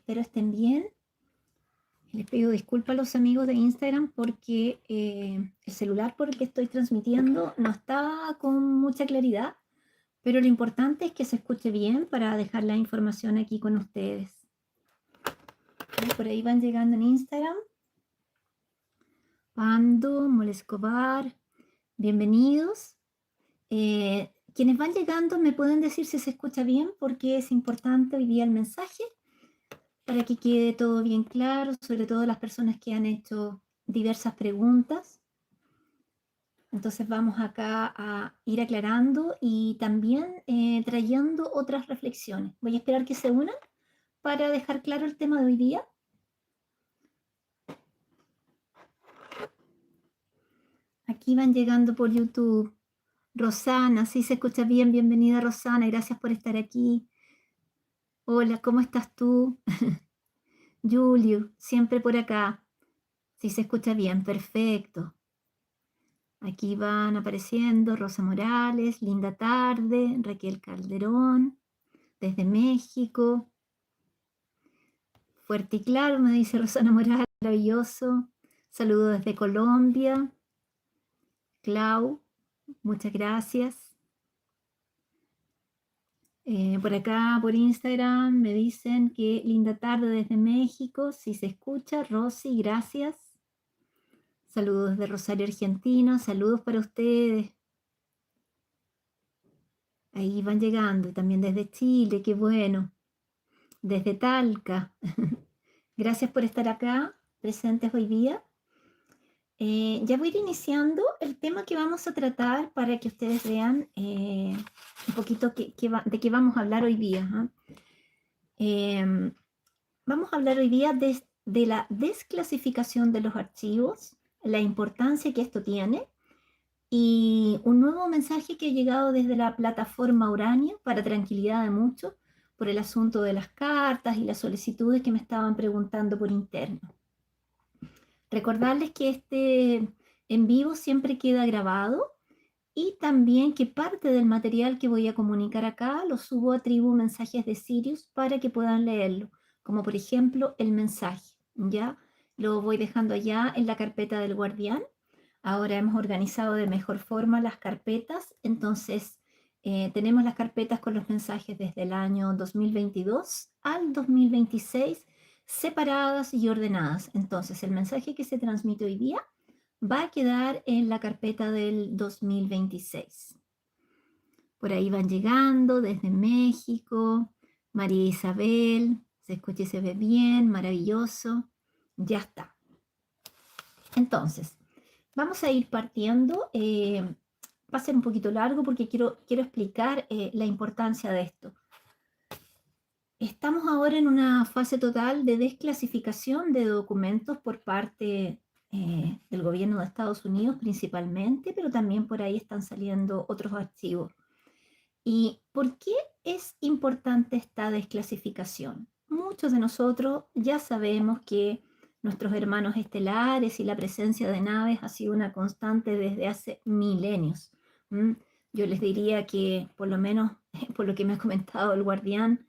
espero estén bien. Les pido disculpas a los amigos de Instagram porque el celular por el que estoy transmitiendo no está con mucha claridad, pero lo importante es que se escuche bien para dejar la información aquí con ustedes. Por ahí van llegando en Instagram. Pando, Molescobar, bienvenidos. Quienes van llegando me pueden decir si se escucha bien porque es importante hoy día el mensaje para que quede todo bien claro, sobre todo las personas que han hecho diversas preguntas. Entonces vamos acá a ir aclarando y también trayendo otras reflexiones. Voy a esperar que se unan para dejar claro el tema de hoy día. Aquí van llegando por YouTube. Rosana, sí se escucha bien, bienvenida Rosana, gracias por estar aquí. Hola, ¿cómo estás tú? Julio, siempre por acá. Sí se escucha bien, perfecto. Aquí van apareciendo Rosa Morales, Linda Tarde, Raquel Calderón, desde México. Fuerte y claro, me dice Rosana Morales, maravilloso. Saludos desde Colombia. Clau, muchas gracias. Por acá, por Instagram, me dicen que linda tarde desde México. Si se escucha, Rosy, gracias. Saludos desde Rosario, Argentina. Saludos para ustedes. Ahí van llegando. Y también desde Chile, qué bueno. Desde Talca. Gracias por estar acá, presentes hoy día. Ya voy a ir iniciando el tema que vamos a tratar para que ustedes vean un poquito de qué vamos a hablar hoy día. Vamos a hablar hoy día de la desclasificación de los archivos, la importancia que esto tiene y un nuevo mensaje que ha llegado desde la plataforma Urania para tranquilidad de muchos por el asunto de las cartas y las solicitudes que me estaban preguntando por interno. Recordarles que este en vivo siempre queda grabado y también que parte del material que voy a comunicar acá lo subo a Tribu Mensajes de Sirius para que puedan leerlo, como por ejemplo el mensaje, ¿ya? Lo voy dejando allá en la carpeta del guardián. Ahora hemos organizado de mejor forma las carpetas, entonces tenemos las carpetas con los mensajes desde el año 2022 al 2026 separadas y ordenadas. Entonces el mensaje que se transmite hoy día va a quedar en la carpeta del 2026. Por ahí van llegando desde México. María Isabel, se escucha y se ve bien, maravilloso. Ya está. Entonces, vamos a ir partiendo. Va a ser un poquito largo porque quiero explicar la importancia de esto. Estamos ahora en una fase total de desclasificación de documentos por parte del gobierno de Estados Unidos principalmente, pero también por ahí están saliendo otros archivos. ¿Y por qué es importante esta desclasificación? Muchos de nosotros ya sabemos que nuestros hermanos estelares y la presencia de naves ha sido una constante desde hace milenios. Yo les diría que, por lo menos por lo que me ha comentado el guardián,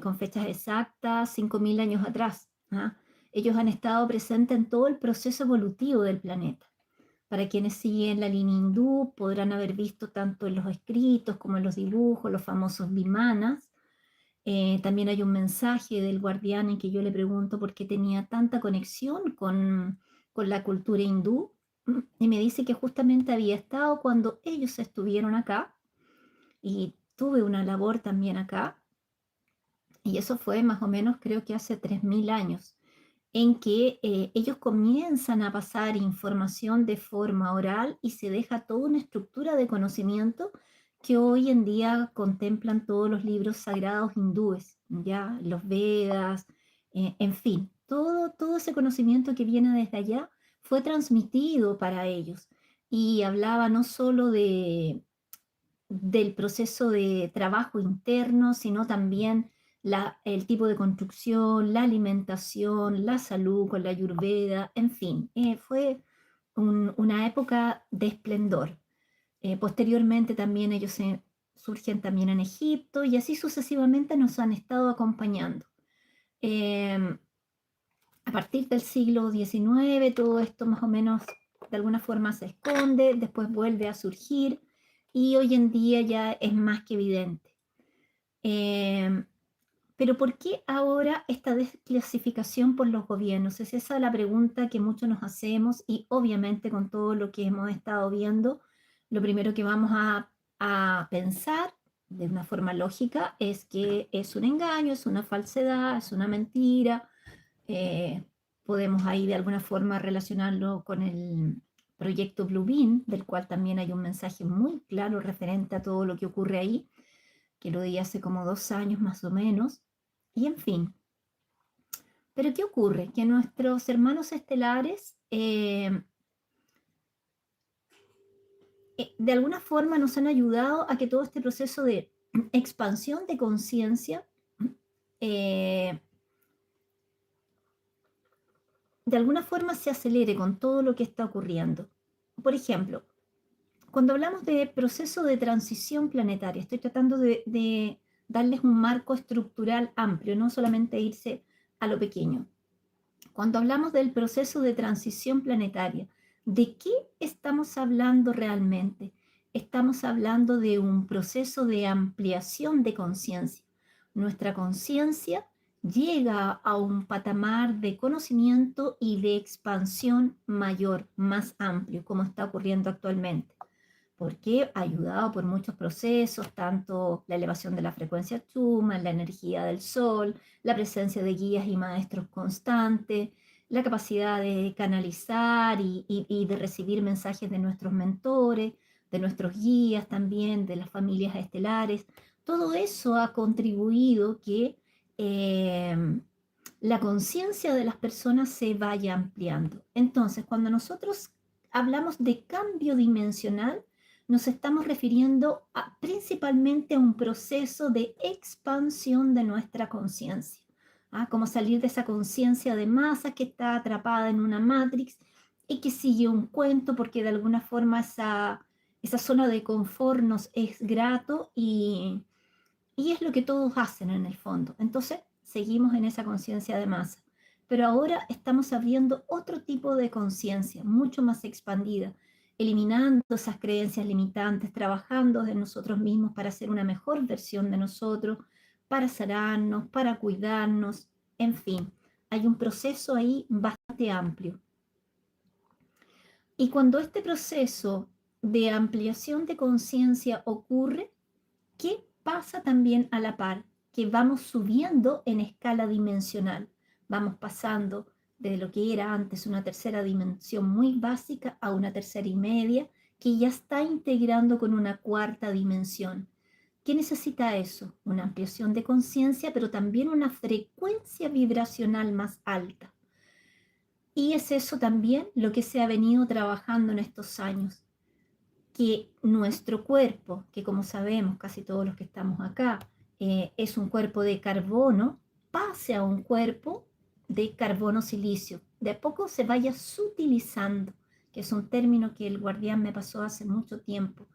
con fechas exactas, 5.000 años atrás, ¿ah? Ellos han estado presentes en todo el proceso evolutivo del planeta. Para quienes siguen la línea hindú, podrán haber visto tanto en los escritos como en los dibujos, los famosos vimanas. También hay un mensaje del guardián en que yo le pregunto por qué tenía tanta conexión con la cultura hindú. Y me dice que justamente había estado cuando ellos estuvieron acá y tuve una labor también acá. Y eso fue más o menos, creo que hace 3.000 años, en que ellos comienzan a pasar información de forma oral y se deja toda una estructura de conocimiento que hoy en día contemplan todos los libros sagrados hindúes, ya los Vedas, en fin, todo ese conocimiento que viene desde allá fue transmitido para ellos y hablaba no solo del proceso de trabajo interno, sino también el tipo de construcción, la alimentación, la salud con la Ayurveda, en fin, fue una época de esplendor. Posteriormente también ellos surgen también en Egipto y así sucesivamente nos han estado acompañando. A partir del siglo XIX, todo esto más o menos de alguna forma se esconde, después vuelve a surgir y hoy en día ya es más que evidente. Pero ¿por qué ahora esta desclasificación por los gobiernos? Es esa la pregunta que muchos nos hacemos y obviamente con todo lo que hemos estado viendo, lo primero que vamos a pensar de una forma lógica es que es un engaño, es una falsedad, es una mentira. Eh, Podemos ahí de alguna forma relacionarlo con el proyecto Bluebeam, del cual también hay un mensaje muy claro referente a todo lo que ocurre ahí, que lo di hace como 2 años más o menos. Y en fin, pero ¿qué ocurre? Que nuestros hermanos estelares de alguna forma nos han ayudado a que todo este proceso de expansión de conciencia eh, de alguna forma se acelere con todo lo que está ocurriendo. Por ejemplo, cuando hablamos de proceso de transición planetaria, estoy tratando de darles un marco estructural amplio, no solamente irse a lo pequeño. Cuando hablamos del proceso de transición planetaria, ¿de qué estamos hablando realmente? Estamos hablando de un proceso de ampliación de conciencia. Nuestra conciencia llega a un patamar de conocimiento y de expansión mayor, más amplio, como está ocurriendo actualmente, porque ayudado por muchos procesos, tanto la elevación de la frecuencia Schumann, la energía del sol, la presencia de guías y maestros constantes, la capacidad de canalizar y de recibir mensajes de nuestros mentores, de nuestros guías también, de las familias estelares. Todo eso ha contribuido que la conciencia de las personas se vaya ampliando. Entonces, cuando nosotros hablamos de cambio dimensional, nos estamos refiriendo principalmente a un proceso de expansión de nuestra conciencia. Como salir de esa conciencia de masa que está atrapada en una matrix y que sigue un cuento porque de alguna forma esa zona de confort nos es grato y es lo que todos hacen en el fondo. Entonces, seguimos en esa conciencia de masa. Pero ahora estamos abriendo otro tipo de conciencia, mucho más expandida, eliminando esas creencias limitantes, trabajando en nosotros mismos para ser una mejor versión de nosotros, para sanarnos, para cuidarnos, en fin, hay un proceso ahí bastante amplio. Y cuando este proceso de ampliación de conciencia ocurre, ¿qué pasa también a la par? Que vamos subiendo en escala dimensional, vamos pasando de lo que era antes una tercera dimensión muy básica a una tercera y media, que ya está integrando con una cuarta dimensión. ¿Qué necesita eso? Una ampliación de conciencia, pero también una frecuencia vibracional más alta. Y es eso también lo que se ha venido trabajando en estos años, que nuestro cuerpo, que como sabemos casi todos los que estamos acá, es un cuerpo de carbono, pase a un cuerpo de carbono silicio. De a poco se vaya sutilizando, que es un término que el guardián me pasó hace mucho tiempo.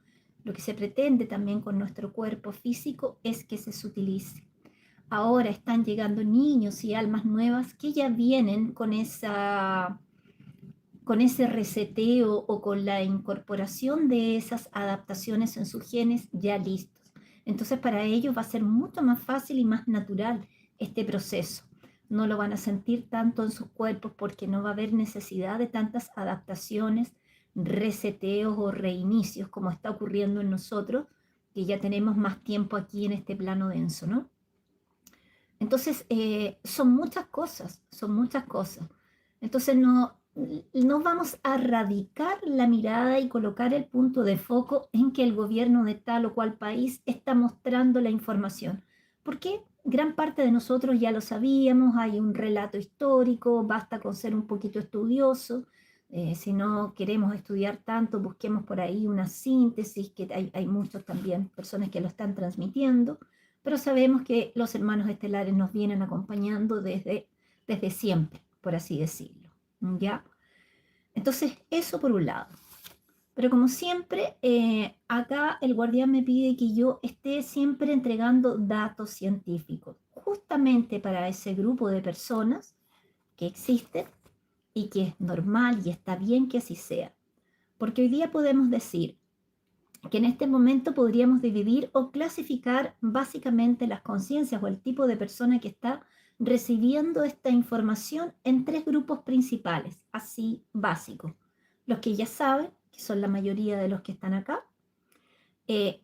Lo que se pretende también con nuestro cuerpo físico es que se sutilice. Ahora están llegando niños y almas nuevas que ya vienen con ese reseteo o con la incorporación de esas adaptaciones en sus genes ya listos. Entonces para ellos va a ser mucho más fácil y más natural este proceso. No lo van a sentir tanto en sus cuerpos porque no va a haber necesidad de tantas adaptaciones, reseteos o reinicios como está ocurriendo en nosotros, que ya tenemos más tiempo aquí en este plano denso, ¿no? Entonces, son muchas cosas, son muchas cosas. Entonces, no vamos a radicar la mirada y colocar el punto de foco en que el gobierno de tal o cual país está mostrando la información. Porque gran parte de nosotros ya lo sabíamos, hay un relato histórico, basta con ser un poquito estudioso. Si no queremos estudiar tanto, busquemos por ahí una síntesis, que hay muchos también, personas que lo están transmitiendo, pero sabemos que los hermanos estelares nos vienen acompañando desde siempre, por así decirlo, ¿ya? Entonces, eso por un lado. Pero como siempre, acá el guardián me pide que yo esté siempre entregando datos científicos. justamente para ese grupo de personas que existen y que es normal y está bien que así sea. Porque hoy día podemos decir que en este momento podríamos dividir o clasificar básicamente las conciencias o el tipo de persona que está recibiendo esta información en tres grupos principales, así básicos. Los que ya saben, que son la mayoría de los que están acá,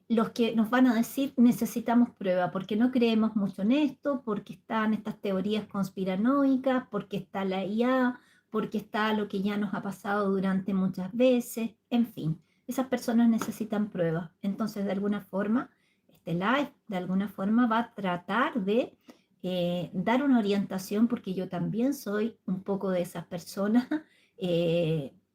los que nos van a decir necesitamos prueba, porque no creemos mucho en esto, porque están estas teorías conspiranoicas, porque está la IA, porque está lo que ya nos ha pasado durante muchas veces, en fin, esas personas necesitan pruebas. Entonces, de alguna forma, este live, de alguna forma, va a tratar de dar una orientación, porque yo también soy un poco de esas personas.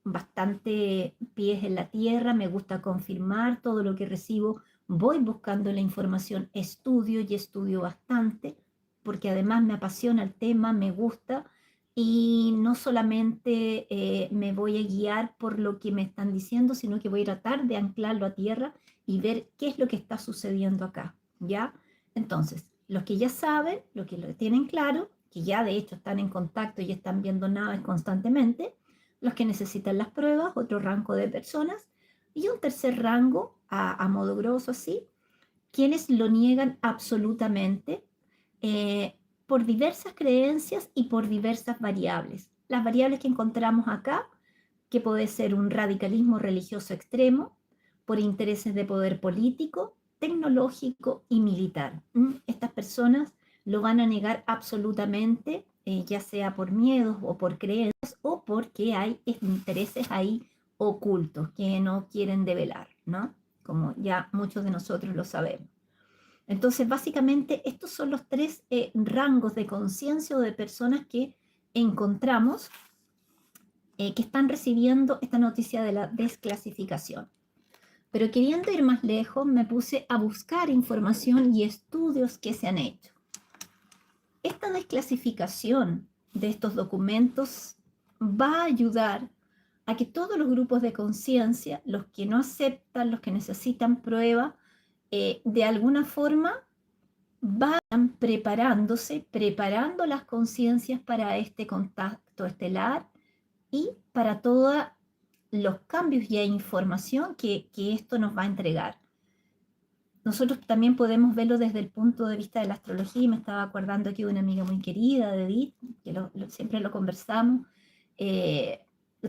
Bastante pies en la tierra, me gusta confirmar todo lo que recibo, voy buscando la información, estudio y estudio bastante, porque además me apasiona el tema, me gusta, y no solamente me voy a guiar por lo que me están diciendo, sino que voy a tratar de anclarlo a tierra y ver qué es lo que está sucediendo acá, ¿ya? Entonces, los que ya saben, los que lo tienen claro, que ya de hecho están en contacto y están viendo naves constantemente, los que necesitan las pruebas, otro rango de personas, y un tercer rango, a modo grosso así, quienes lo niegan absolutamente por diversas creencias y por diversas variables. Las variables que encontramos acá, que puede ser un radicalismo religioso extremo, por intereses de poder político, tecnológico y militar. Estas personas lo van a negar absolutamente, ya sea por miedos o por creencias o porque hay intereses ahí ocultos que no quieren develar, ¿no? Como ya muchos de nosotros lo sabemos. Entonces, básicamente, estos son los tres rangos de conciencia o de personas que encontramos que están recibiendo esta noticia de la desclasificación. Pero queriendo ir más lejos, me puse a buscar información y estudios que se han hecho. Esta desclasificación de estos documentos va a ayudar a que todos los grupos de conciencia, los que no aceptan, los que necesitan prueba, de alguna forma vayan preparándose, preparando las conciencias para este contacto estelar y para todos los cambios y información que esto nos va a entregar. Nosotros también podemos verlo desde el punto de vista de la astrología, y me estaba acordando aquí de una amiga muy querida, de Edith, que siempre lo conversamos,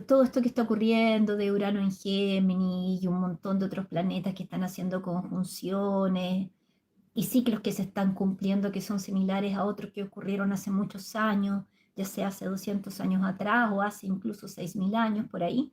todo esto que está ocurriendo de Urano en Géminis y un montón de otros planetas que están haciendo conjunciones y ciclos que se están cumpliendo que son similares a otros que ocurrieron hace muchos años, ya sea hace 200 años atrás o hace incluso 6.000 años por ahí,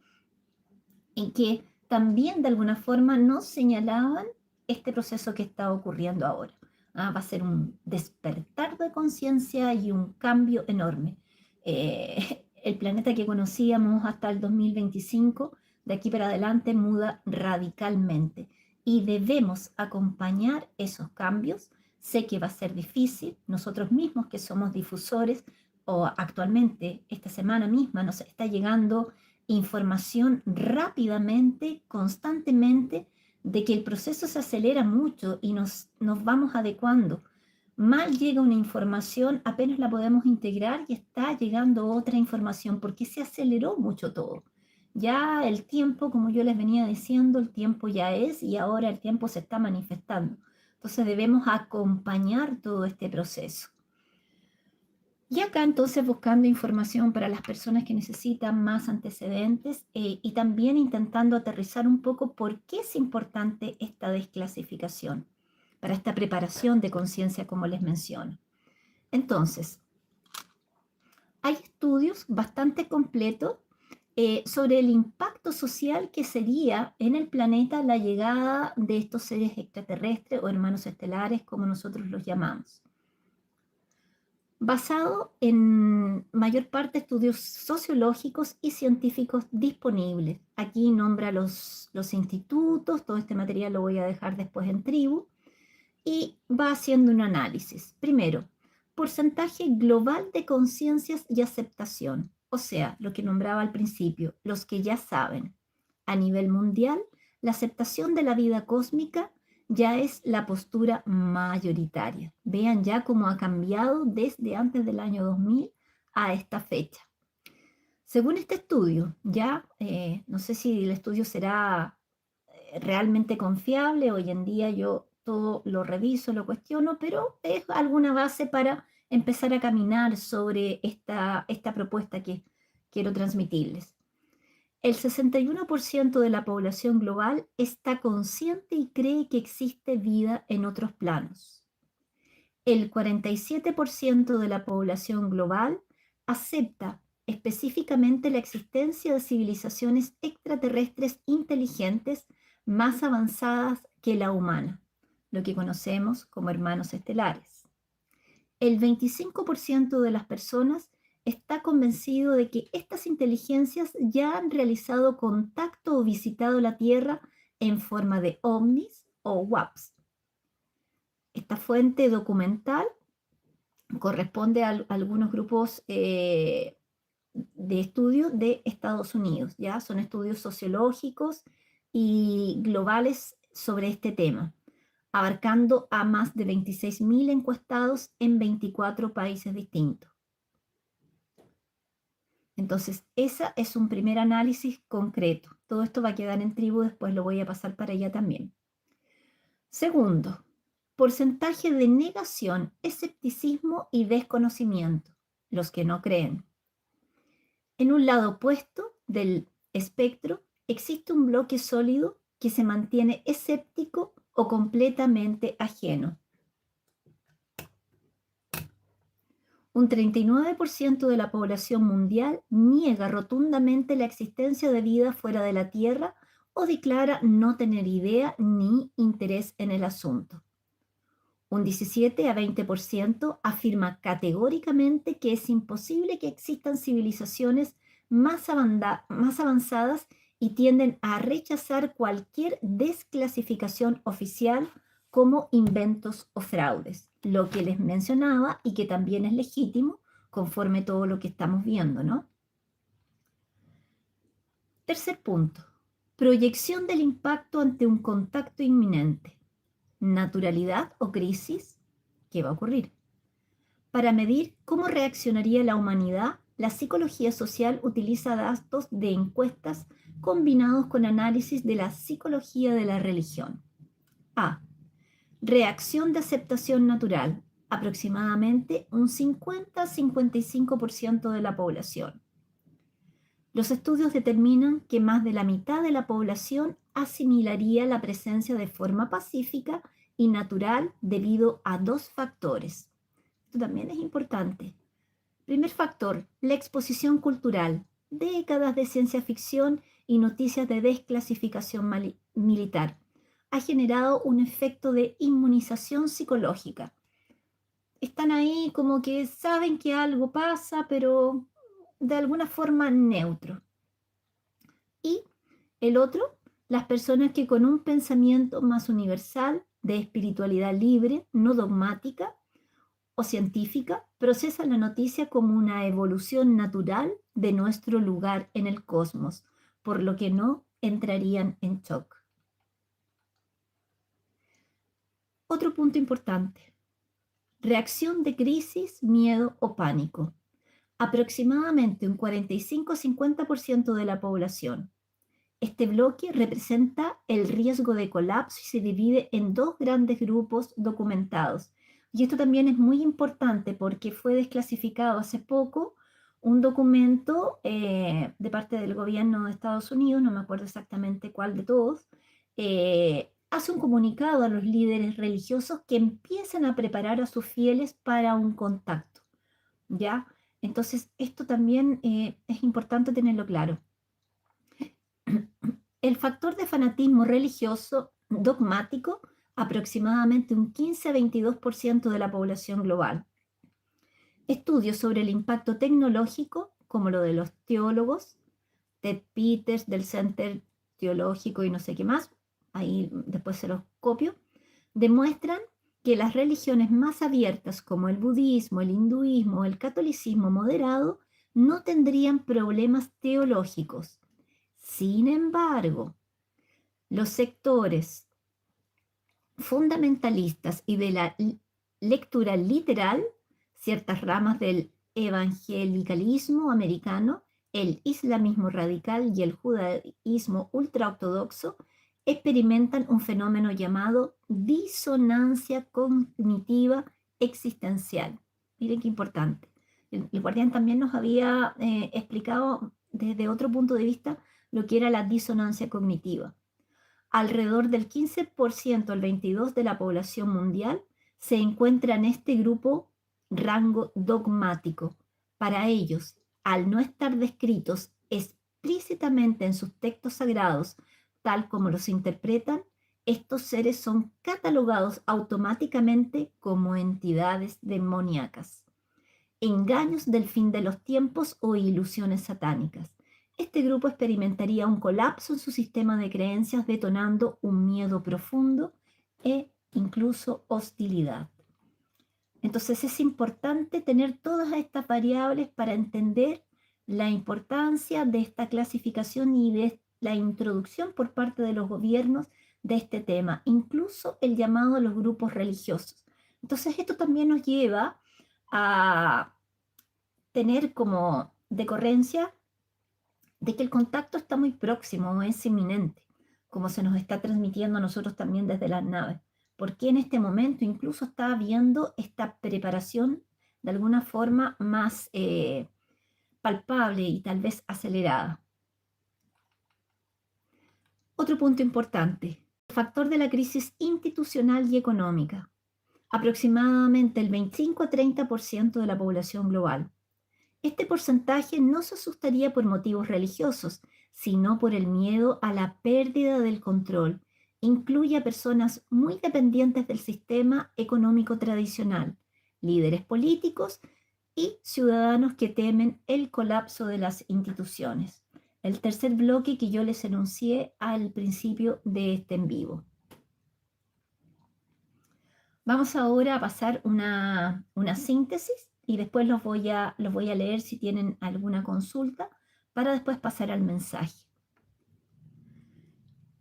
en que también de alguna forma nos señalaban este proceso que está ocurriendo ahora. Va a ser un despertar de conciencia y un cambio enorme. El planeta que conocíamos hasta el 2025, de aquí para adelante, muda radicalmente y debemos acompañar esos cambios. Sé que va a ser difícil, nosotros mismos que somos difusores, o actualmente esta semana misma nos está llegando información rápidamente, constantemente, de que el proceso se acelera mucho y nos vamos adecuando. Mal llega una información, apenas la podemos integrar y está llegando otra información porque se aceleró mucho todo. Ya el tiempo, como yo les venía diciendo, el tiempo ya es y ahora el tiempo se está manifestando. Entonces debemos acompañar todo este proceso. Y acá entonces buscando información para las personas que necesitan más antecedentes y también intentando aterrizar un poco por qué es importante esta desclasificación para esta preparación de conciencia, como les menciono. Entonces, hay estudios bastante completos sobre el impacto social que sería en el planeta la llegada de estos seres extraterrestres o hermanos estelares, como nosotros los llamamos, basado en mayor parte estudios sociológicos y científicos disponibles. Aquí nombra los institutos, todo este material lo voy a dejar después en Tribu, y va haciendo un análisis. Primero, porcentaje global de conciencias y aceptación, o sea, lo que nombraba al principio, los que ya saben. A nivel mundial, la aceptación de la vida cósmica ya es la postura mayoritaria. Vean ya cómo ha cambiado desde antes del año 2000 a esta fecha. Según este estudio, ya no sé si el estudio será realmente confiable, hoy en día yo todo lo reviso, lo cuestiono, pero es alguna base para empezar a caminar sobre esta propuesta que quiero transmitirles. El 61% de la población global está consciente y cree que existe vida en otros planos. El 47% de la población global acepta específicamente la existencia de civilizaciones extraterrestres inteligentes más avanzadas que la humana, lo que conocemos como hermanos estelares. El 25% de las personas está convencido de que estas inteligencias ya han realizado contacto o visitado la Tierra en forma de ovnis o WAPs. Esta fuente documental corresponde a algunos grupos de estudio de Estados Unidos, ¿ya? Son estudios sociológicos y globales sobre este tema, abarcando a más de 26.000 encuestados en 24 países distintos. Entonces, ese es un primer análisis concreto. Todo esto va a quedar en tribu, después lo voy a pasar para allá también. Segundo, porcentaje de negación, escepticismo y desconocimiento, los que no creen. En un lado opuesto del espectro existe un bloque sólido que se mantiene escéptico o completamente ajeno. Un 39% de la población mundial niega rotundamente la existencia de vida fuera de la Tierra o declara no tener idea ni interés en el asunto. Un 17 a 20% afirma categóricamente que es imposible que existan civilizaciones más avanzadas y tienden a rechazar cualquier desclasificación oficial como inventos o fraudes, lo que les mencionaba y que también es legítimo conforme todo lo que estamos viendo, ¿no? Tercer punto, proyección del impacto ante un contacto inminente. Naturalidad o crisis, ¿qué va a ocurrir? Para medir cómo reaccionaría la humanidad, la psicología social utiliza datos de encuestas combinados con análisis de la psicología de la religión. A. Reacción de aceptación natural, aproximadamente un 50-55% de la población. Los estudios determinan que más de la mitad de la población asimilaría la presencia de forma pacífica y natural debido a dos factores. Esto también es importante. Primer factor, la exposición cultural. Décadas de ciencia ficción y noticias de desclasificación militar ha generado un efecto de inmunización psicológica. Están ahí como que saben que algo pasa, pero de alguna forma neutro. Y el otro, las personas que con un pensamiento más universal, de espiritualidad libre, no dogmática o científica, procesan la noticia como una evolución natural de nuestro lugar en el cosmos, por lo que no entrarían en shock. Otro punto importante, reacción de crisis, miedo o pánico. Aproximadamente un 45-50% de la población. Este bloque representa el riesgo de colapso y se divide en dos grandes grupos documentados. Y esto también es muy importante porque fue desclasificado hace poco un documento de parte del gobierno de Estados Unidos, no me acuerdo exactamente cuál de todos, hace un comunicado a los líderes religiosos que empiezan a preparar a sus fieles para un contacto, ¿ya? Entonces, esto también es importante tenerlo claro. El factor de fanatismo religioso dogmático, aproximadamente un 15 a 22% de la población global. Estudios sobre el impacto tecnológico, como lo de los teólogos, Ted Peters del Center Teológico y no sé qué más, ahí después se los copio, demuestran que las religiones más abiertas como el budismo, el hinduismo o el catolicismo moderado no tendrían problemas teológicos. Sin embargo, los sectores fundamentalistas y de la lectura literal, ciertas ramas del evangelicalismo americano, el islamismo radical y el judaísmo ultraortodoxo experimentan un fenómeno llamado disonancia cognitiva existencial. Miren qué importante. El Guardián también nos había explicado desde otro punto de vista lo que era la disonancia cognitiva. Alrededor del 15% al 22% de la población mundial se encuentra en este grupo rango dogmático. Para ellos, al no estar descritos explícitamente en sus textos sagrados, tal como los interpretan, estos seres son catalogados automáticamente como entidades demoníacas, engaños del fin de los tiempos o ilusiones satánicas. Este grupo experimentaría un colapso en su sistema de creencias, detonando un miedo profundo e incluso hostilidad. Entonces es importante tener todas estas variables para entender la importancia de esta clasificación y de la introducción por parte de los gobiernos de este tema, incluso el llamado a los grupos religiosos. Entonces esto también nos lleva a tener como decorrencia de que el contacto está muy próximo, es inminente, como se nos está transmitiendo a nosotros también desde las naves, porque en este momento incluso está habiendo esta preparación de alguna forma más palpable y tal vez acelerada. Otro punto importante, el factor de la crisis institucional y económica. Aproximadamente el 25 a 30% de la población global. Este porcentaje no se asustaría por motivos religiosos, sino por el miedo a la pérdida del control. Incluye a personas muy dependientes del sistema económico tradicional, líderes políticos y ciudadanos que temen el colapso de las instituciones. El tercer bloque que yo les enuncié al principio de este en vivo. Vamos ahora a pasar una síntesis y después los voy a leer si tienen alguna consulta para después pasar al mensaje.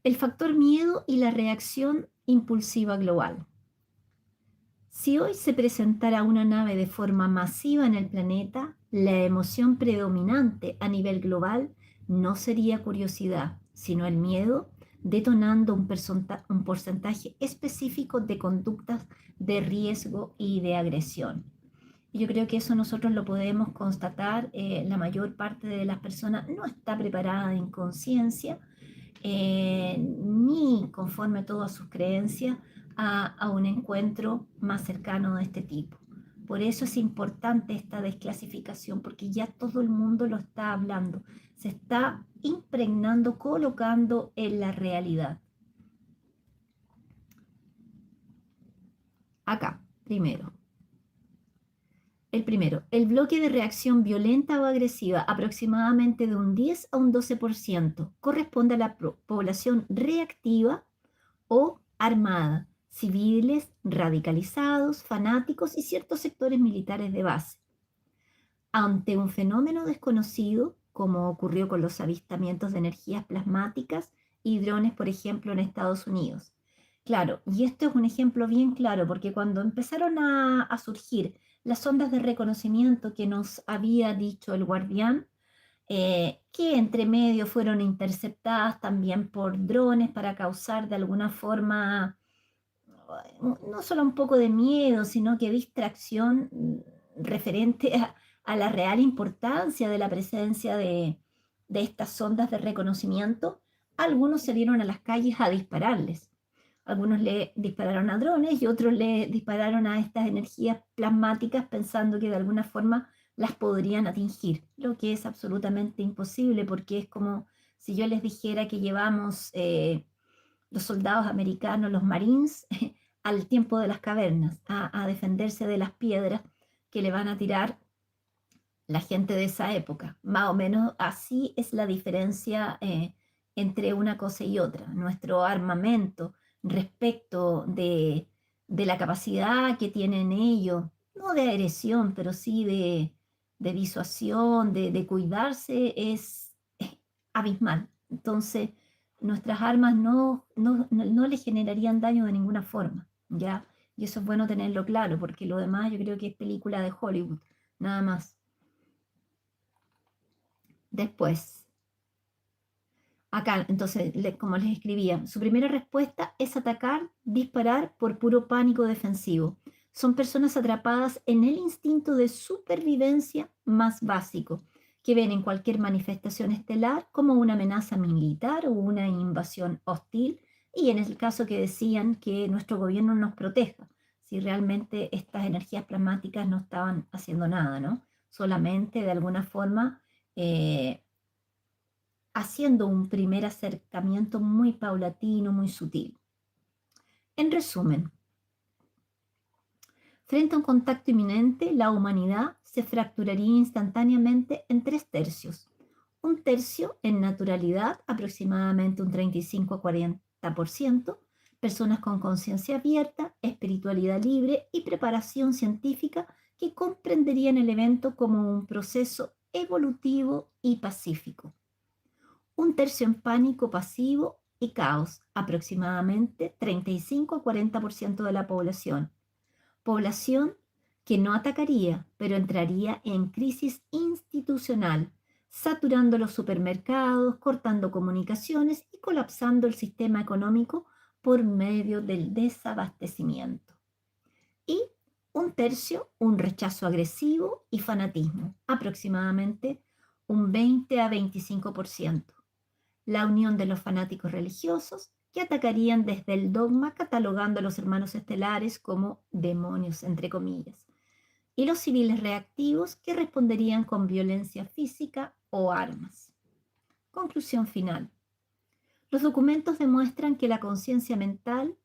El factor miedo y la reacción impulsiva global. Si hoy se presentara una nave de forma masiva en el planeta, la emoción predominante a nivel global no sería curiosidad, sino el miedo, detonando un porcentaje específico de conductas de riesgo y de agresión. Yo creo que eso nosotros lo podemos constatar. La mayor parte de las personas no está preparada en conciencia ni conforme a todas sus creencias a un encuentro más cercano de este tipo. Por eso es importante esta desclasificación, porque ya todo el mundo lo está hablando, se está impregnando, colocando en la realidad. Acá, primero. El primero, el bloque de reacción violenta o agresiva, aproximadamente de un 10 a un 12%, corresponde a la población reactiva o armada, civiles radicalizados, fanáticos y ciertos sectores militares de base. Ante un fenómeno desconocido, como ocurrió con los avistamientos de energías plasmáticas y drones, por ejemplo, en Estados Unidos. Claro, y esto es un ejemplo bien claro, porque cuando empezaron a surgir las ondas de reconocimiento que nos había dicho el Guardián, que entre medio fueron interceptadas también por drones para causar de alguna forma no solo un poco de miedo, sino que distracción referente a la real importancia de la presencia de estas ondas de reconocimiento. Algunos salieron a las calles a dispararles. Algunos le dispararon a drones y otros le dispararon a estas energías plasmáticas pensando que de alguna forma las podrían atingir, lo que es absolutamente imposible, porque es como si yo les dijera que llevamos los soldados americanos, los Marines, al tiempo de las cavernas, a defenderse de las piedras que le van a tirar la gente de esa época. Más o menos así es la diferencia entre una cosa y otra. Nuestro armamento respecto de la capacidad que tienen ellos, no de agresión, pero sí de disuasión, de cuidarse, es abismal. Entonces, nuestras armas no le generarían daño de ninguna forma, ¿ya? Y eso es bueno tenerlo claro, porque lo demás yo creo que es película de Hollywood, nada más. Después, acá, entonces, como les escribía, su primera respuesta es atacar, disparar por puro pánico defensivo. Son personas atrapadas en el instinto de supervivencia más básico, que ven en cualquier manifestación estelar como una amenaza militar o una invasión hostil, y en el caso que decían que nuestro gobierno nos proteja, si realmente estas energías plasmáticas no estaban haciendo nada, ¿no? Solamente de alguna forma haciendo un primer acercamiento muy paulatino, muy sutil. En resumen, frente a un contacto inminente, la humanidad se fracturaría instantáneamente en 3 tercios. Un tercio en naturalidad, aproximadamente un 35 a 40%, personas con conciencia abierta, espiritualidad libre y preparación científica que comprenderían el evento como un proceso evolutivo y pacífico. Un tercio en pánico pasivo y caos, aproximadamente 35 a 40% de la población. Población que no atacaría, pero entraría en crisis institucional, saturando los supermercados, cortando comunicaciones y colapsando el sistema económico por medio del desabastecimiento. Y un tercio, un rechazo agresivo y fanatismo, aproximadamente un 20 a 25%. La unión de los fanáticos religiosos que atacarían desde el dogma catalogando a los hermanos estelares como demonios, entre comillas, y los civiles reactivos que responderían con violencia física o armas. Conclusión final. Los documentos demuestran que la conciencia mental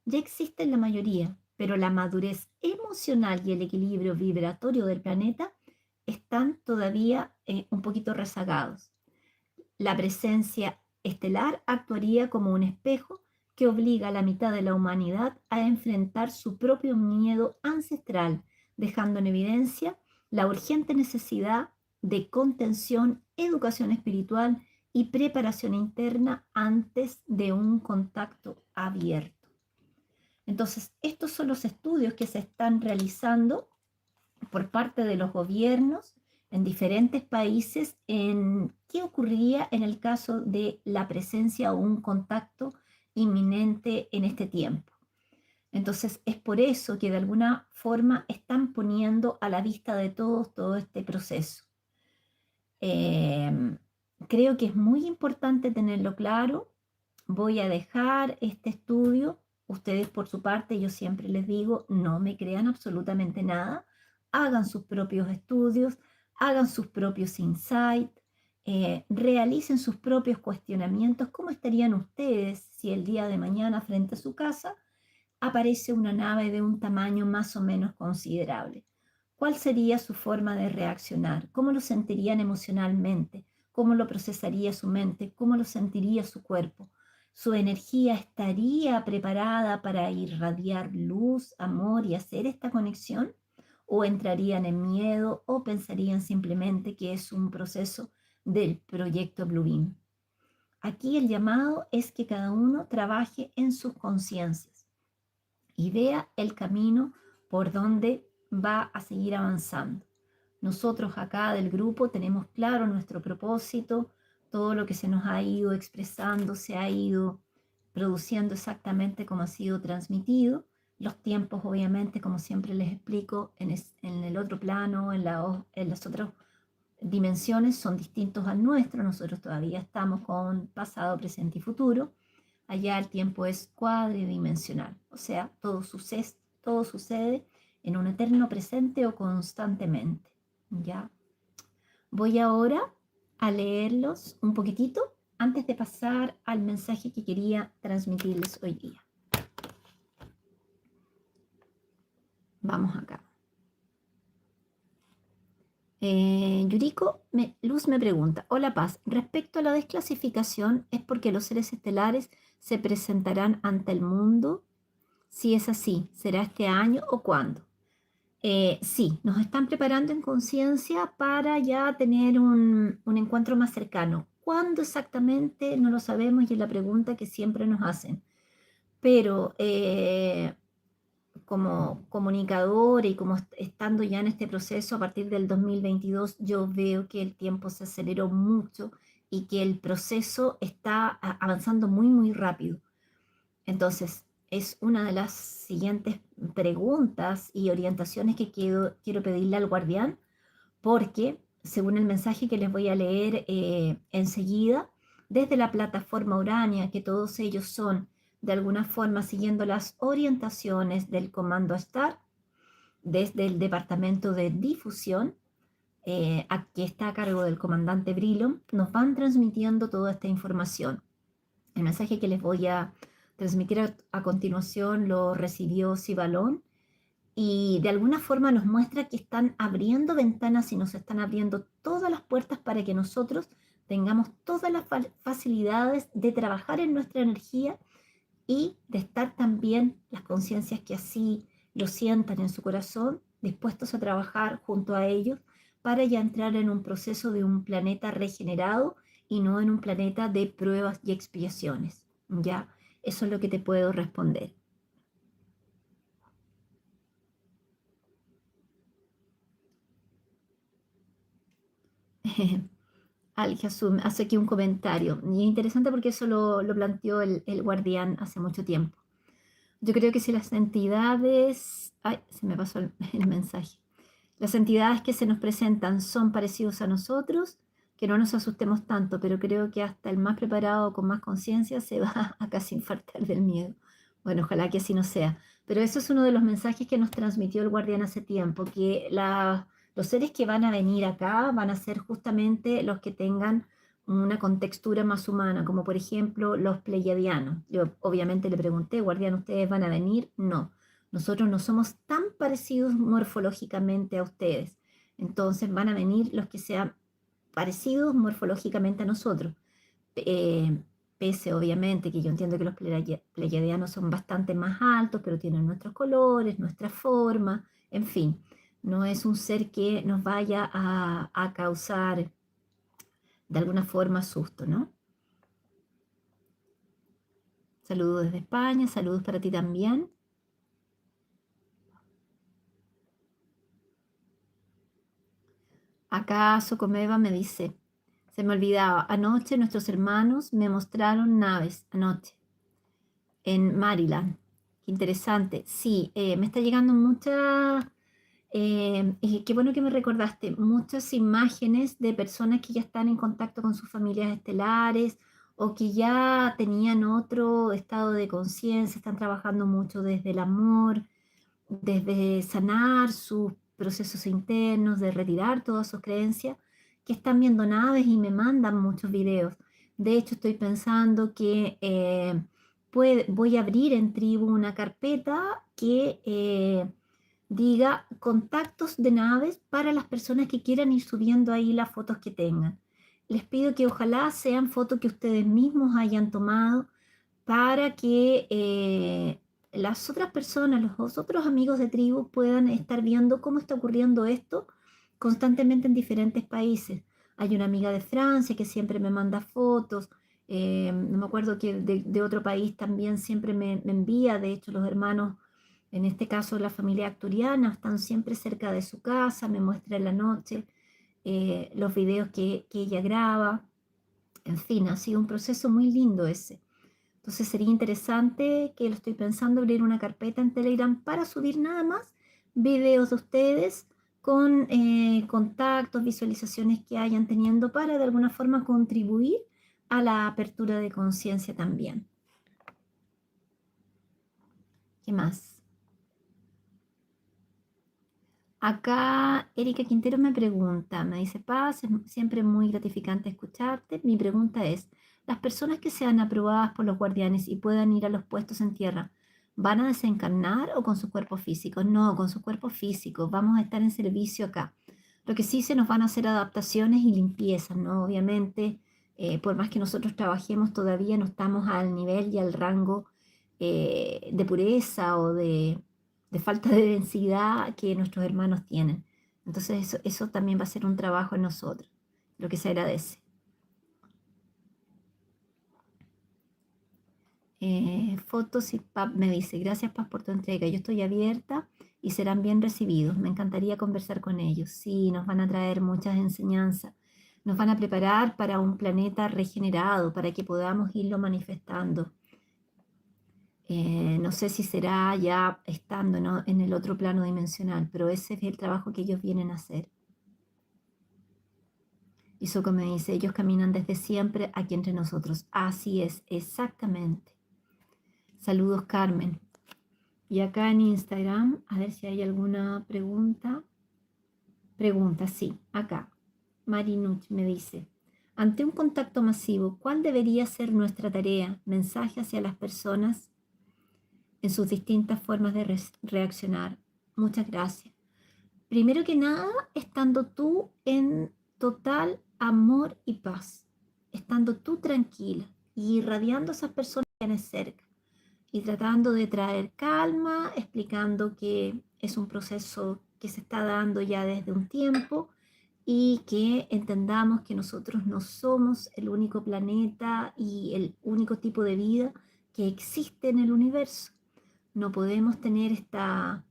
ya existe en la mayoría, pero la madurez emocional y el equilibrio vibratorio del planeta están todavía un poquito rezagados. La presencia estelar actuaría como un espejo que obliga a la mitad de la humanidad a enfrentar su propio miedo ancestral, dejando en evidencia la urgente necesidad de contención, educación espiritual y preparación interna antes de un contacto abierto. Entonces, estos son los estudios que se están realizando por parte de los gobiernos en diferentes países en qué ocurriría en el caso de la presencia o un contacto inminente en este tiempo. Entonces es por eso que de alguna forma están poniendo a la vista de todos todo este proceso. Creo que es muy importante tenerlo claro. Voy a dejar este estudio. Ustedes por su parte, yo siempre les digo, no me crean absolutamente nada. Hagan sus propios estudios, hagan sus propios insights, realicen sus propios cuestionamientos. ¿Cómo estarían ustedes si el día de mañana frente a su casa aparece una nave de un tamaño más o menos considerable? ¿Cuál sería su forma de reaccionar? ¿Cómo lo sentirían emocionalmente? ¿Cómo lo procesaría su mente? ¿Cómo lo sentiría su cuerpo? ¿Su energía estaría preparada para irradiar luz, amor y hacer esta conexión? ¿O entrarían en miedo o pensarían simplemente que es un proceso del proyecto Bluebeam? Aquí el llamado es que cada uno trabaje en sus conciencias y vea el camino por donde va a seguir avanzando. Nosotros acá del grupo tenemos claro nuestro propósito, todo lo que se nos ha ido expresando se ha ido produciendo exactamente como ha sido transmitido. Los tiempos, obviamente, como siempre les explico, en el otro plano, en las otras dimensiones son distintos al nuestro. Nosotros todavía estamos con pasado, presente y futuro. Allá el tiempo es cuadridimensional, o sea, todo sucede en un eterno presente o constantemente. ¿Ya? Voy ahora a leerlos un poquitito antes de pasar al mensaje que quería transmitirles hoy día. Vamos acá. Yuriko Luz me pregunta, hola Paz, respecto a la desclasificación, ¿es porque los seres estelares se presentarán ante el mundo? Si es así, ¿será este año o cuándo? Sí, nos están preparando en conciencia para ya tener un encuentro más cercano. ¿Cuándo exactamente? No lo sabemos y es la pregunta que siempre nos hacen. Pero como comunicadora y como estando ya en este proceso a partir del 2022, yo veo que el tiempo se aceleró mucho y que el proceso está avanzando muy, muy rápido. Entonces, es una de las siguientes preguntas y orientaciones que quiero pedirle al guardián, porque según el mensaje que les voy a leer enseguida, desde la plataforma Urania, que todos ellos son de alguna forma siguiendo las orientaciones del comando STAR, desde el departamento de difusión, que está a cargo del comandante Brilon, nos van transmitiendo toda esta información. El mensaje que les voy a transmitir a continuación lo recibió Sibalón y de alguna forma nos muestra que están abriendo ventanas y nos están abriendo todas las puertas para que nosotros tengamos todas las facilidades de trabajar en nuestra energía y de estar también las conciencias que así lo sientan en su corazón, dispuestos a trabajar junto a ellos para ya entrar en un proceso de un planeta regenerado y no en un planeta de pruebas y expiaciones. Ya, eso es lo que te puedo responder. Al-Jasum hace aquí un comentario y es interesante porque eso lo planteó el guardián hace mucho tiempo. Yo creo que si las entidades, ay, se me pasó el mensaje, las entidades que se nos presentan son parecidos a nosotros, que no nos asustemos tanto, pero creo que hasta el más preparado con más conciencia se va a casi infartar del miedo. Bueno, ojalá que así no sea. Pero eso es uno de los mensajes que nos transmitió el guardián hace tiempo, que los seres que van a venir acá van a ser justamente los que tengan una contextura más humana, como por ejemplo los pleiadianos. Yo obviamente le pregunté, guardián, ¿ustedes van a venir? No, nosotros no somos tan parecidos morfológicamente a ustedes. Entonces van a venir los que sean parecidos morfológicamente a nosotros. Eh, Pese obviamente que yo entiendo que los pleiadianos son bastante más altos, pero tienen nuestros colores, nuestra forma, en fin, no es un ser que nos vaya a causar de alguna forma susto, ¿no? Saludos desde España, saludos para ti también. Acá Socomeva me dice, se me olvidaba, anoche nuestros hermanos me mostraron naves, anoche, en Maryland. Qué interesante. Sí, me está llegando qué bueno que me recordaste, muchas imágenes de personas que ya están en contacto con sus familias estelares o que ya tenían otro estado de conciencia, están trabajando mucho desde el amor, desde sanar sus procesos internos, de retirar todas sus creencias, que están viendo naves y me mandan muchos videos. De hecho, estoy pensando que voy a abrir en Tribu una carpeta que diga contactos de naves para las personas que quieran ir subiendo ahí las fotos que tengan. Les pido que ojalá sean fotos que ustedes mismos hayan tomado para que las otras personas, los otros amigos de tribu puedan estar viendo cómo está ocurriendo esto constantemente en diferentes países. Hay una amiga de Francia que siempre me manda fotos, no me acuerdo que de otro país también siempre me envía, de hecho los hermanos, en este caso la familia acturiana, están siempre cerca de su casa, me muestra en la noche los videos que ella graba, en fin, ha sido un proceso muy lindo ese. Entonces sería interesante, que lo estoy pensando, abrir una carpeta en Telegram para subir nada más videos de ustedes con contactos, visualizaciones que hayan teniendo para de alguna forma contribuir a la apertura de conciencia también. ¿Qué más? Acá Erika Quintero me pregunta, me dice, Paz, es siempre muy gratificante escucharte. Mi pregunta es, las personas que sean aprobadas por los guardianes y puedan ir a los puestos en tierra, ¿van a desencarnar o con su cuerpo físico? No, con su cuerpo físico. Vamos a estar en servicio acá. Lo que sí se nos van a hacer adaptaciones y limpiezas, ¿no? Obviamente, por más que nosotros trabajemos, todavía no estamos al nivel y al rango de pureza o de falta de densidad que nuestros hermanos tienen. Entonces eso también va a ser un trabajo en nosotros, lo que se agradece. Fotos y Pap me dice, gracias Paz por tu entrega, yo estoy abierta y serán bien recibidos. Me encantaría conversar con ellos. Sí, nos van a traer muchas enseñanzas. Nos van a preparar para un planeta regenerado, para que podamos irlo manifestando. No sé si será ya estando, ¿no?, en el otro plano dimensional, pero ese es el trabajo que ellos vienen a hacer. Y Soko me dice, ellos caminan desde siempre aquí entre nosotros. Así es, exactamente. Saludos, Carmen. Y acá en Instagram, a ver si hay alguna pregunta. Pregunta, sí, acá. Marinuch me dice, ante un contacto masivo, ¿cuál debería ser nuestra tarea? Mensaje hacia las personas en sus distintas formas de reaccionar. Muchas gracias. Primero que nada, estando tú en total amor y paz, estando tú tranquila y irradiando a esas personas que tienes cerca y tratando de traer calma, explicando que es un proceso que se está dando ya desde un tiempo y que entendamos que nosotros no somos el único planeta y el único tipo de vida que existe en el universo. No podemos tener esta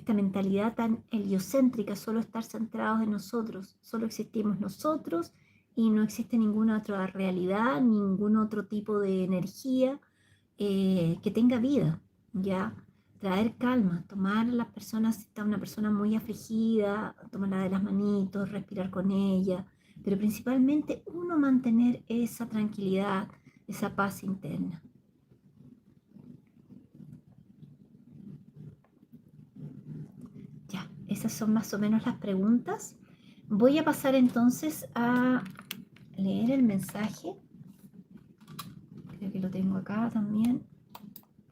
mentalidad tan heliocéntrica, solo estar centrados en nosotros, solo existimos nosotros y no existe ninguna otra realidad, ningún otro tipo de energía que tenga vida, ¿ya? Traer calma, tomar a las personas, si está una persona muy afligida, tomarla de las manitos, respirar con ella, pero principalmente uno mantener esa tranquilidad, esa paz interna. Ya, esas son más o menos las preguntas. Voy a pasar entonces a leer el mensaje. Creo que lo tengo acá también.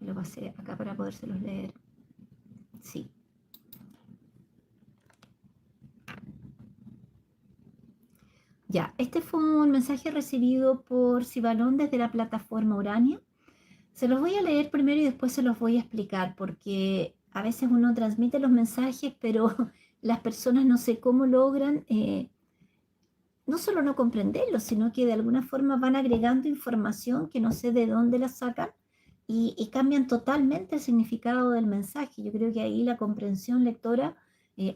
Lo pasé acá para podérselos leer. Sí. Ya, este fue un mensaje recibido por Sibalón desde la plataforma Urania. Se los voy a leer primero y después se los voy a explicar, porque a veces uno transmite los mensajes, pero las personas no sé cómo logran no solo no comprenderlos, sino que de alguna forma van agregando información que no sé de dónde la sacan y cambian totalmente el significado del mensaje. Yo creo que ahí la comprensión lectora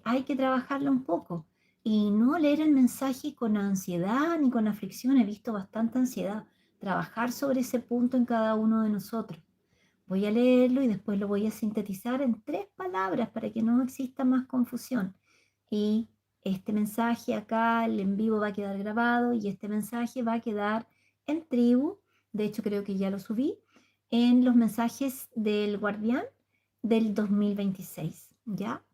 hay que trabajarla un poco y no leer el mensaje con ansiedad ni con aflicción. He visto bastante ansiedad. Trabajar sobre ese punto en cada uno de nosotros. Voy a leerlo y después lo voy a sintetizar en 3 palabras para que no exista más confusión. Y este mensaje acá, el en vivo va a quedar grabado y este mensaje va a quedar en tribu. De hecho, creo que ya lo subí en los mensajes del Guardián del 2026. ¿Ya?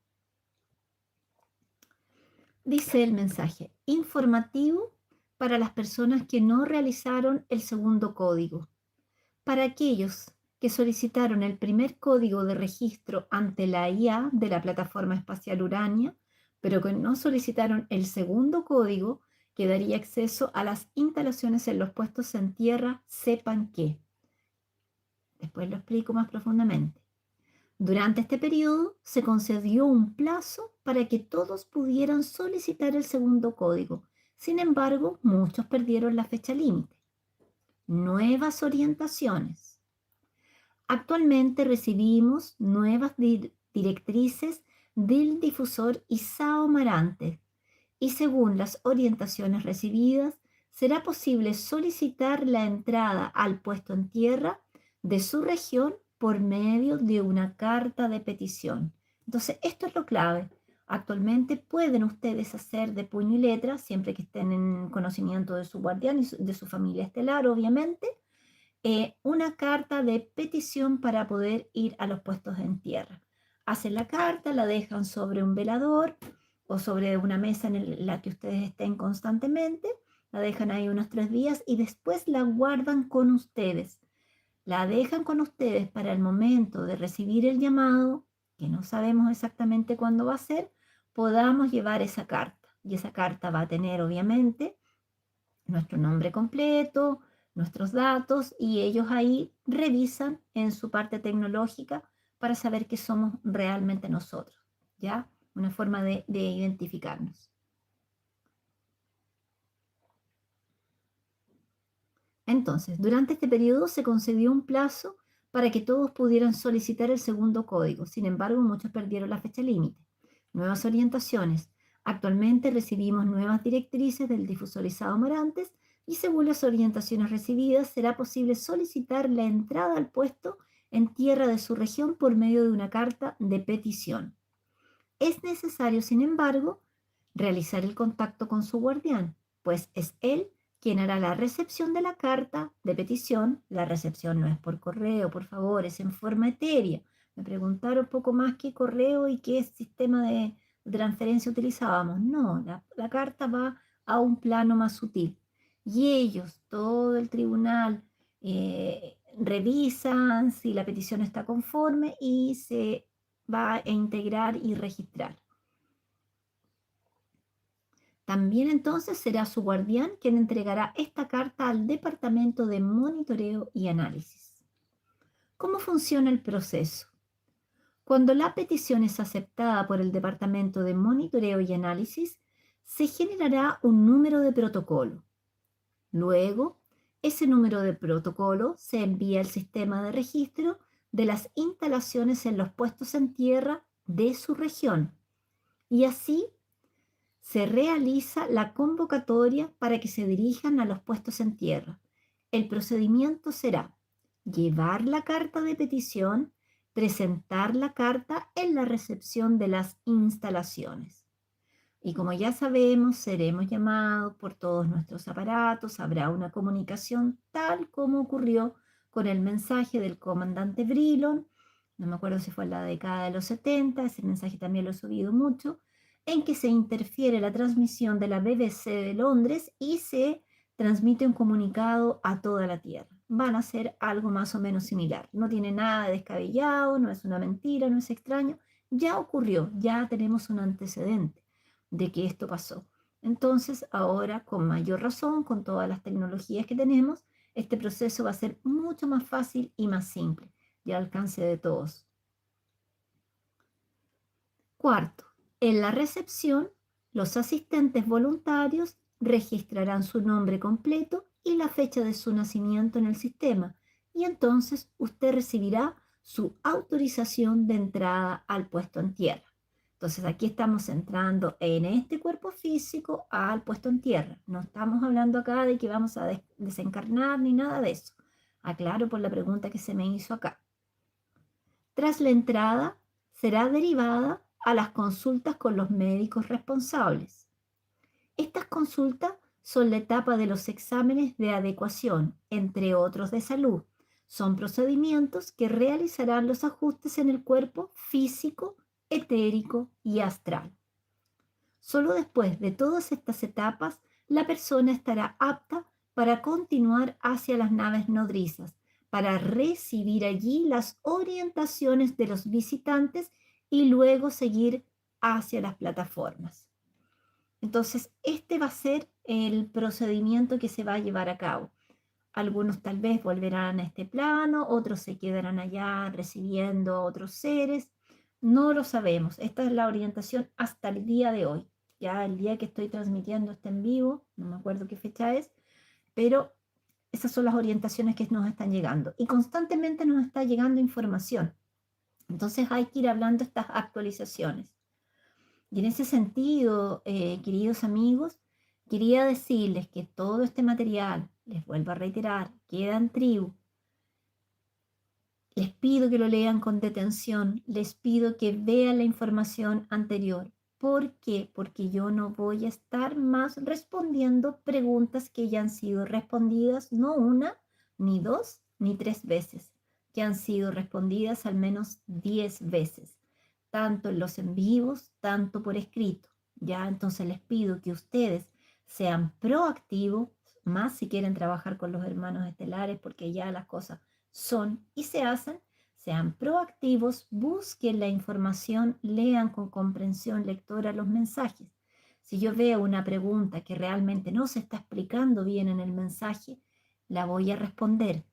Dice el mensaje, informativo para las personas que no realizaron el segundo código. Para aquellos que solicitaron el primer código de registro ante la IA de la plataforma espacial Urania, pero que no solicitaron el segundo código que daría acceso a las instalaciones en los puestos en tierra, sepan que. Después lo explico más profundamente. Durante este periodo se concedió un plazo para que todos pudieran solicitar el segundo código. Sin embargo, muchos perdieron la fecha límite. Nuevas orientaciones. Actualmente recibimos nuevas directrices del difusor Isao Marante y según las orientaciones recibidas, será posible solicitar la entrada al puesto en tierra de su región por medio de una carta de petición. Entonces, esto es lo clave. Actualmente pueden ustedes hacer de puño y letra, siempre que estén en conocimiento de su guardián y de su familia estelar, obviamente, una carta de petición para poder ir a los puestos en tierra. Hacen la carta, la dejan sobre un velador o sobre una mesa en la que ustedes estén constantemente, la dejan ahí unos 3 días y después la guardan con ustedes. La dejan con ustedes para el momento de recibir el llamado, que no sabemos exactamente cuándo va a ser, podamos llevar esa carta. Y esa carta va a tener, obviamente, nuestro nombre completo, nuestros datos y ellos ahí revisan en su parte tecnológica para saber que somos realmente nosotros, ¿ya? Una forma de identificarnos. Entonces, durante este periodo se concedió un plazo para que todos pudieran solicitar el segundo código. Sin embargo, muchos perdieron la fecha límite. Nuevas orientaciones. Actualmente recibimos nuevas directrices del difusorizado Amarantes y según las orientaciones recibidas será posible solicitar la entrada al puesto en tierra de su región por medio de una carta de petición. Es necesario, sin embargo, realizar el contacto con su guardián, pues es él quien hará la recepción de la carta de petición. La recepción no es por correo, por favor, es en forma etérea. Me preguntaron un poco más qué correo y qué sistema de transferencia utilizábamos. No, la carta va a un plano más sutil. Y ellos, todo el tribunal, revisan si la petición está conforme y se va a integrar y registrar. También entonces será su guardián quien entregará esta carta al Departamento de Monitoreo y Análisis. ¿Cómo funciona el proceso? Cuando la petición es aceptada por el Departamento de Monitoreo y Análisis, se generará un número de protocolo. Luego, ese número de protocolo se envía al sistema de registro de las instalaciones en los puestos en tierra de su región. Y así se realiza la convocatoria para que se dirijan a los puestos en tierra. El procedimiento será llevar la carta de petición, presentar la carta en la recepción de las instalaciones. Y como ya sabemos, seremos llamados por todos nuestros aparatos, habrá una comunicación tal como ocurrió con el mensaje del comandante Brilon, no me acuerdo si fue en la década de los 70, ese mensaje también lo he subido mucho, en que se interfiere la transmisión de la BBC de Londres y se transmite un comunicado a toda la Tierra. Van a ser algo más o menos similar. No tiene nada de descabellado, no es una mentira, no es extraño. Ya ocurrió, ya tenemos un antecedente de que esto pasó. Entonces, ahora, con mayor razón, con todas las tecnologías que tenemos, este proceso va a ser mucho más fácil y más simple y al alcance de todos. Cuarto, en la recepción, los asistentes voluntarios registrarán su nombre completo y la fecha de su nacimiento en el sistema y entonces usted recibirá su autorización de entrada al puesto en tierra. Entonces aquí estamos entrando en este cuerpo físico al puesto en tierra. No estamos hablando acá de que vamos a desencarnar ni nada de eso. Aclaro por la pregunta que se me hizo acá. Tras la entrada, será derivada a las consultas con los médicos responsables. Estas consultas son la etapa de los exámenes de adecuación, entre otros de salud. Son procedimientos que realizarán los ajustes en el cuerpo físico, etérico y astral. Solo después de todas estas etapas, la persona estará apta para continuar hacia las naves nodrizas, para recibir allí las orientaciones de los visitantes y luego seguir hacia las plataformas. Entonces, este va a ser el procedimiento que se va a llevar a cabo. Algunos tal vez volverán a este plano, otros se quedarán allá recibiendo a otros seres. No lo sabemos. Esta es la orientación hasta el día de hoy. Ya el día que estoy transmitiendo este en vivo, no me acuerdo qué fecha es, pero esas son las orientaciones que nos están llegando. Y constantemente nos está llegando información. Entonces hay que ir hablando estas actualizaciones. Y en ese sentido, queridos amigos, quería decirles que todo este material, les vuelvo a reiterar, queda en tribu. Les pido que lo lean con detención, les pido que vean la información anterior. ¿Por qué? Porque yo no voy a estar más respondiendo preguntas que ya han sido respondidas, no una, ni dos, ni tres veces, que han sido respondidas al menos 10 veces, tanto en los en vivos, tanto por escrito. Ya, entonces les pido que ustedes sean proactivos, más si quieren trabajar con los hermanos estelares, porque ya las cosas son y se hacen, sean proactivos, busquen la información, lean con comprensión lectora los mensajes. Si yo veo una pregunta que realmente no se está explicando bien en el mensaje, la voy a responder.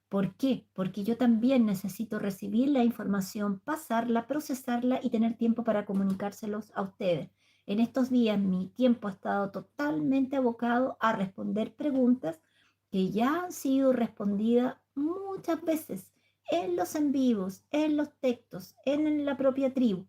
¿Por qué? Porque yo también necesito recibir la información, pasarla, procesarla y tener tiempo para comunicárselos a ustedes. En estos días mi tiempo ha estado totalmente abocado a responder preguntas que ya han sido respondidas muchas veces en los en vivos, en los textos, en la propia tribu.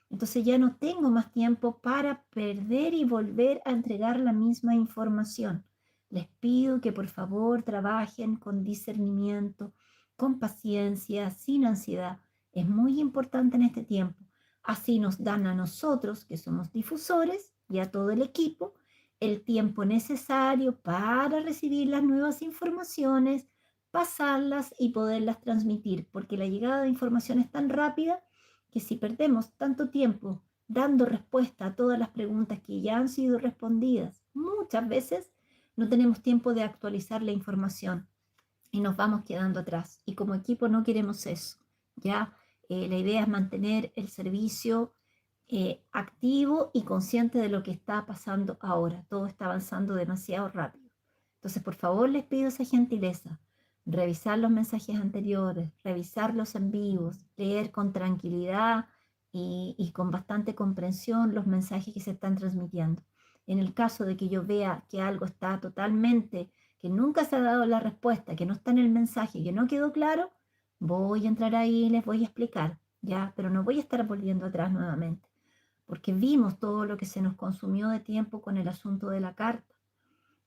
Entonces ya no tengo más tiempo para perder y volver a entregar la misma información. Les pido que por favor trabajen con discernimiento, con paciencia, sin ansiedad. Es muy importante en este tiempo. Así nos dan a nosotros, que somos difusores, y a todo el equipo, el tiempo necesario para recibir las nuevas informaciones, pasarlas y poderlas transmitir, porque la llegada de información es tan rápida que si perdemos tanto tiempo dando respuesta a todas las preguntas que ya han sido respondidas, muchas veces no tenemos tiempo de actualizar la información y nos vamos quedando atrás. Y como equipo no queremos eso, ¿ya? La idea es mantener el servicio activo y consciente de lo que está pasando ahora. Todo está avanzando demasiado rápido. Entonces, por favor, les pido esa gentileza. Revisar los mensajes anteriores, revisarlos en vivos, leer con tranquilidad y con bastante comprensión los mensajes que se están transmitiendo. En el caso de que yo vea que algo está totalmente, que nunca se ha dado la respuesta, que no está en el mensaje, que no quedó claro, voy a entrar ahí y les voy a explicar, ¿ya? Pero no voy a estar volviendo atrás nuevamente, porque vimos todo lo que se nos consumió de tiempo con el asunto de la carta.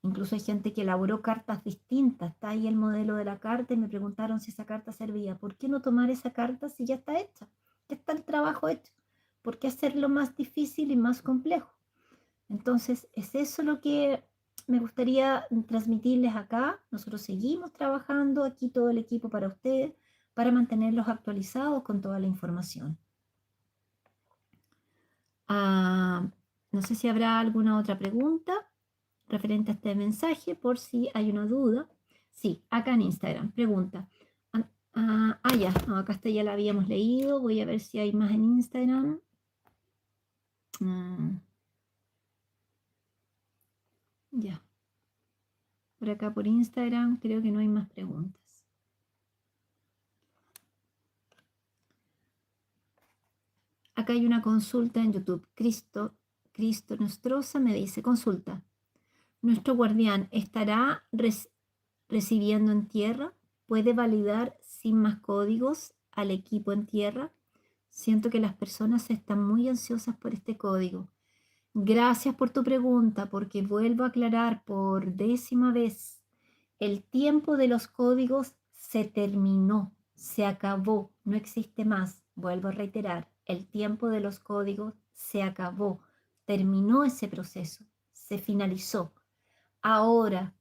Incluso hay gente que elaboró cartas distintas. Está ahí el modelo de la carta y me preguntaron si esa carta servía. ¿Por qué no tomar esa carta si ya está hecha? Ya está el trabajo hecho. ¿Por qué hacerlo más difícil y más complejo? Entonces, es eso lo que me gustaría transmitirles acá. Nosotros seguimos trabajando aquí todo el equipo para ustedes, para mantenerlos actualizados con toda la información. No sé si habrá alguna otra pregunta referente a este mensaje, por si hay una duda. Sí, acá en Instagram, pregunta. Ya, no, acá esta ya la habíamos leído. Voy a ver si hay más en Instagram. Ya. Por acá por Instagram creo que no hay más preguntas. Acá hay una consulta en YouTube. Cristo Nostrosa me dice, consulta. ¿Nuestro guardián estará recibiendo en tierra? ¿Puede validar sin más códigos al equipo en tierra? Siento que las personas están muy ansiosas por este código. Gracias por tu pregunta, porque vuelvo a aclarar por 10ª vez. El tiempo de los códigos se terminó, se acabó, no existe más. Vuelvo a reiterar, el tiempo de los códigos se acabó, terminó ese proceso, se finalizó. Ahora,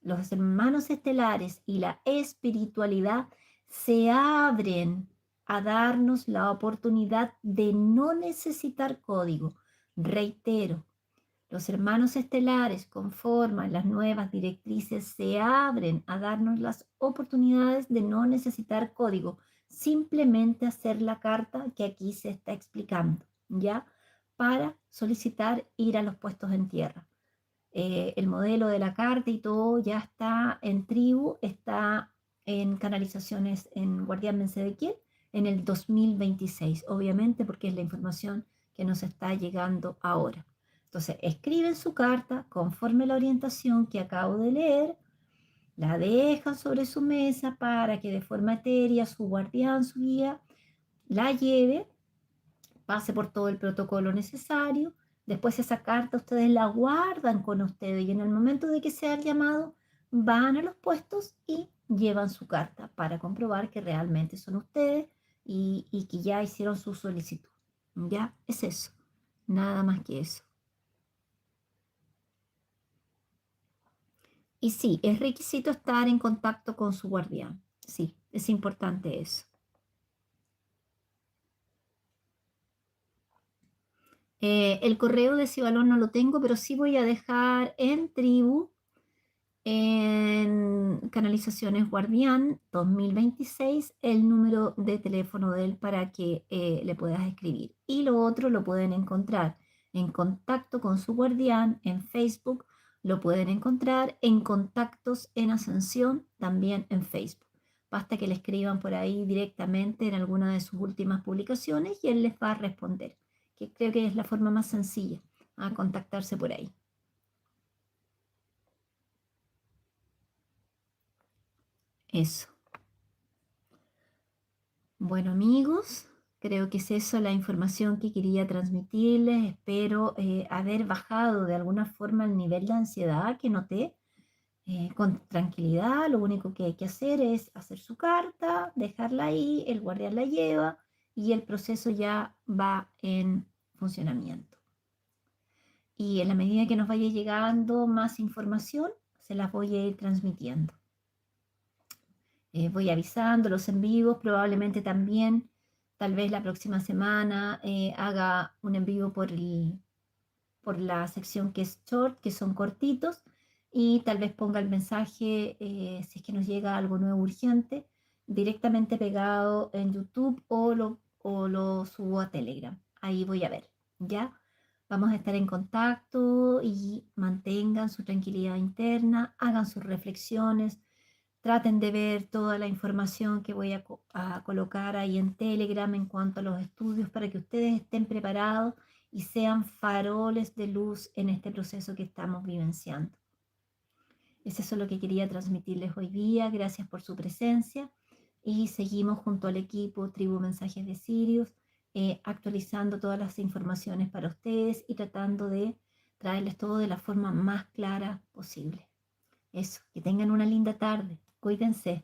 los hermanos estelares y la espiritualidad se abren a darnos la oportunidad de no necesitar código. Reitero, los hermanos estelares conforman las nuevas directrices, se abren a darnos las oportunidades de no necesitar código, simplemente hacer la carta que aquí se está explicando, ¿ya? Para solicitar ir a los puestos en tierra. El modelo de la carta y todo ya está en tribu, está en canalizaciones en Guardián Benzedequiel en el 2026, obviamente porque es la información que nos está llegando ahora. Entonces, escriben su carta conforme la orientación que acabo de leer, la dejan sobre su mesa para que de forma etérea su guardián, su guía, la lleve, pase por todo el protocolo necesario. Después esa carta ustedes la guardan con ustedes y en el momento de que sea el llamado, van a los puestos y llevan su carta para comprobar que realmente son ustedes y que ya hicieron su solicitud. Ya es eso, nada más que eso. Y sí, es requisito estar en contacto con su guardián. Sí, es importante eso. El correo de Cibalón no lo tengo, pero sí voy a dejar en tribu, en Canalizaciones Guardián 2026, el número de teléfono de él para que le puedas escribir. Y lo otro lo pueden encontrar en contacto con su guardián en Facebook, lo pueden encontrar en contactos en Ascensión también en Facebook. Basta que le escriban por ahí directamente en alguna de sus últimas publicaciones y él les va a responder, que creo que es la forma más sencilla a contactarse por ahí. Eso. Bueno, amigos, creo que es eso la información que quería transmitirles. Espero haber bajado de alguna forma el nivel de ansiedad que noté. Con tranquilidad, lo único que hay que hacer es hacer su carta, dejarla ahí, el guardián la lleva y el proceso ya va en funcionamiento. Y en la medida que nos vaya llegando más información, se las voy a ir transmitiendo. Voy avisando los en vivos, probablemente también, tal vez la próxima semana haga un en vivo por la sección que es short, que son cortitos, y tal vez ponga el mensaje, si es que nos llega algo nuevo urgente, directamente pegado en YouTube o lo subo a Telegram. Ahí voy a ver, ¿ya? Vamos a estar en contacto y mantengan su tranquilidad interna, hagan sus reflexiones, traten de ver toda la información que voy a colocar ahí en Telegram en cuanto a los estudios para que ustedes estén preparados y sean faroles de luz en este proceso que estamos vivenciando. Es eso lo que quería transmitirles hoy día. Gracias por su presencia y seguimos junto al equipo Tribu Mensajes de Sirius, actualizando todas las informaciones para ustedes y tratando de traerles todo de la forma más clara posible. Eso, que tengan una linda tarde. Cuídense.